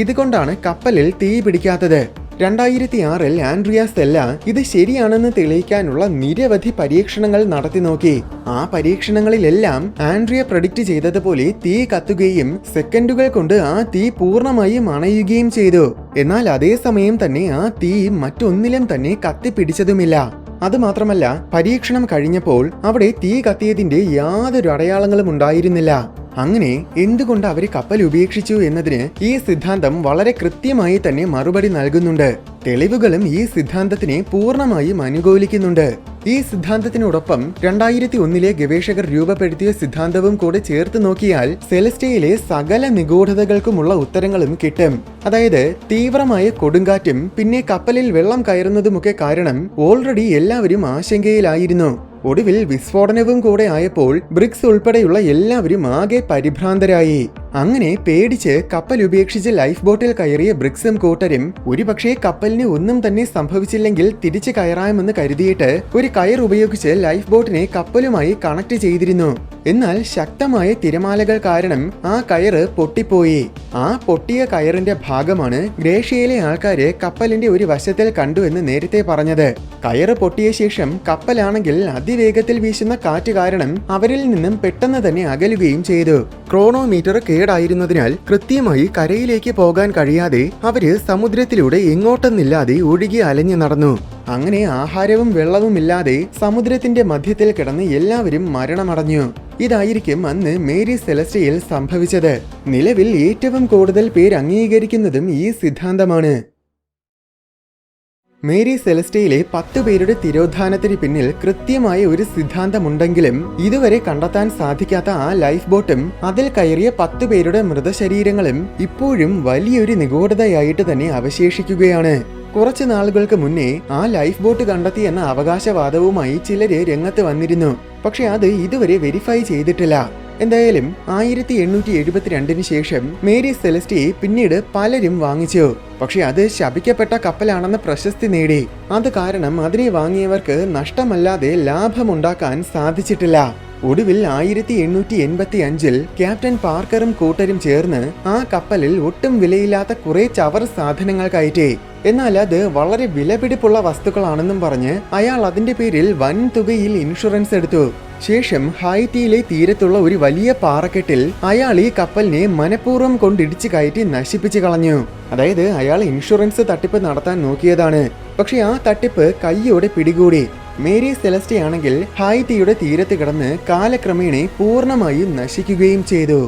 ഇതുകൊണ്ടാണ് കപ്പലിൽ തീ പിടിക്കാത്തത്. 2006 ആൻഡ്രിയ സ്റ്റെല്ല ഇത് ശരിയാണെന്ന് തെളിയിക്കാനുള്ള നിരവധി പരീക്ഷണങ്ങൾ നടത്തി നോക്കി. ആ പരീക്ഷണങ്ങളിലെല്ലാം ആൻഡ്രിയ പ്രഡിക്റ്റ് ചെയ്തതുപോലെ തീ കത്തുകയും സെക്കൻഡുകൾ കൊണ്ട് ആ തീ പൂർണ്ണമായും അണയുകയും ചെയ്തു. എന്നാൽ അതേസമയം തന്നെ ആ തീ മറ്റൊന്നിലും തന്നെ കത്തിപ്പിടിച്ചതുമില്ല. അതുമാത്രമല്ല, പരീക്ഷണം കഴിഞ്ഞപ്പോൾ അവിടെ തീ കത്തിയതിന്റെ യാതൊരു അടയാളങ്ങളും ഉണ്ടായിരുന്നില്ല. അങ്ങനെ എന്തുകൊണ്ട് അവർ കപ്പൽ ഉപേക്ഷിച്ചു എന്നതിന് ഈ സിദ്ധാന്തം വളരെ കൃത്യമായി തന്നെ മറുപടി നൽകുന്നുണ്ട്. തെളിവുകളും ഈ സിദ്ധാന്തത്തിനെ പൂർണ്ണമായും അനുകൂലിക്കുന്നുണ്ട്. ഈ സിദ്ധാന്തത്തിനോടൊപ്പം 2001 ഗവേഷകർ രൂപപ്പെടുത്തിയ സിദ്ധാന്തവും കൂടെ ചേർത്ത് നോക്കിയാൽ സെലസ്റ്റിയയിലെ സകല നിഗൂഢതകൾക്കുമുള്ള ഉത്തരങ്ങളും കിട്ടും. അതായത് തീവ്രമായ കൊടുങ്കാറ്റും പിന്നെ കപ്പലിൽ വെള്ളം കയറുന്നതുമൊക്കെ കാരണം ഓൾറെഡി എല്ലാവരും ആശങ്കയിലായിരുന്നു. ഒടുവിൽ വിസ്ഫോടനവും കൂടെ ആയപ്പോൾ ബ്രിഗ്സ് ഉൾപ്പെടെയുള്ള എല്ലാവരും ആകെ പരിഭ്രാന്തരായി. അങ്ങനെ പേടിച്ച് കപ്പൽ ഉപേക്ഷിച്ച് ലൈഫ് ബോട്ടിൽ കയറിയ ബ്രിഗ്സും കൂട്ടരും ഒരുപക്ഷെ കപ്പലിന് ഒന്നും തന്നെ സംഭവിച്ചില്ലെങ്കിൽ തിരിച്ചു കയറാമെന്ന് കരുതിയിട്ട് ഒരു കയർ ഉപയോഗിച്ച് ലൈഫ് ബോട്ടിനെ കപ്പലുമായി കണക്ട് ചെയ്തിരുന്നു. എന്നാൽ ശക്തമായ തിരമാലകൾ കാരണം ആ കയറ് പൊട്ടിപ്പോയി. ആ പൊട്ടിയ കയറിന്റെ ഭാഗമാണ് ഗ്രേഷ്യയിലെ ആൾക്കാര് കപ്പലിന്റെ ഒരു വശത്തിൽ കണ്ടു എന്ന് നേരത്തെ പറഞ്ഞത്. കയറ് പൊട്ടിയ ശേഷം കപ്പലാണെങ്കിൽ അതിവേഗത്തിൽ വീശുന്ന കാറ്റ് കാരണം അവരിൽ നിന്നും പെട്ടെന്ന് തന്നെ അകലുകയും ചെയ്തു. ക്രോണോമീറ്റർ കേടായിരുന്നതിനാൽ കൃത്യമായി കരയിലേക്ക് പോകാൻ കഴിയാതെ അവര് സമുദ്രത്തിലൂടെ എങ്ങോട്ടെന്നില്ലാതെ ഒഴുകി അലഞ്ഞു നടന്നു. അങ്ങനെ ആഹാരവും വെള്ളവും ഇല്ലാതെ സമുദ്രത്തിന്റെ മധ്യത്തിൽ കിടന്ന് എല്ലാവരും മരണമടഞ്ഞു. ഇതായിരിക്കും അന്ന് മേരി സെലസ്റ്റിയയിൽ സംഭവിച്ചത്. നിലവിൽ ഏറ്റവും കൂടുതൽ പേര് അംഗീകരിക്കുന്നതും ഈ സിദ്ധാന്തമാണ്. മേരി സെലസ്റ്റിയയിലെ 10 പേരുടെ തിരോധാനത്തിന് പിന്നിൽ കൃത്യമായ ഒരു സിദ്ധാന്തമുണ്ടെങ്കിലും ഇതുവരെ കണ്ടെത്താൻ സാധിക്കാത്ത ആ ലൈഫ് ബോട്ടും അതിൽ കയറിയ 10 പേരുടെ മൃതശരീരങ്ങളും ഇപ്പോഴും വലിയൊരു നിഗൂഢതയായിട്ട് തന്നെ അവശേഷിക്കുകയാണ്. കുറച്ച് നാളുകൾക്ക് മുന്നേ ആ ലൈഫ് ബോട്ട് കണ്ടെത്തി എന്ന അവകാശവാദവുമായി ചിലര് രംഗത്ത് വന്നിരുന്നു. പക്ഷെ അത് ഇതുവരെ വെരിഫൈ ചെയ്തിട്ടില്ല. എന്തായാലും 1872 ശേഷം മേരി സെലസ്റ്റിയെ പിന്നീട് പലരും വാങ്ങിച്ചു. പക്ഷെ അത് ശപിക്കപ്പെട്ട കപ്പലാണെന്ന് പ്രശസ്തി നേടി. അത് കാരണം അതിനെ വാങ്ങിയവർക്ക് നഷ്ടമല്ലാതെ ലാഭമുണ്ടാക്കാൻ സാധിച്ചിട്ടില്ല. ഒടുവിൽ 1885 ക്യാപ്റ്റൻ പാർക്കറും കൂട്ടരും ചേർന്ന് ആ കപ്പലിൽ ഒട്ടും വിലയില്ലാത്ത കുറെ ചവർ സാധനങ്ങൾ കയറ്റി. എന്നാൽ അത് വളരെ വിലപിടിപ്പുള്ള വസ്തുക്കളാണെന്നും പറഞ്ഞ് അയാൾ അതിന്റെ പേരിൽ വൻ തുകയിൽ ഇൻഷുറൻസ് എടുത്തു. ശേഷം ഹൈറ്റിയിലെ തീരത്തുള്ള ഒരു വലിയ പാറക്കെട്ടിൽ അയാൾ ഈ കപ്പലിനെ മനഃപൂർവ്വം കൊണ്ടിടിച്ചു കയറ്റി നശിപ്പിച്ചു കളഞ്ഞു. അതായത് അയാൾ ഇൻഷുറൻസ് തട്ടിപ്പ് നടത്താൻ നോക്കിയതാണ്. പക്ഷെ ആ തട്ടിപ്പ് കയ്യോടെ പിടികൂടി. മേരി സെലസ്റ്റിയ ആണെങ്കിൽ ഹൈറ്റിയുടെ തീരത്ത് കിടന്ന് കാലക്രമേണ പൂർണ്ണമായും നശിക്കുകയും ചെയ്തു.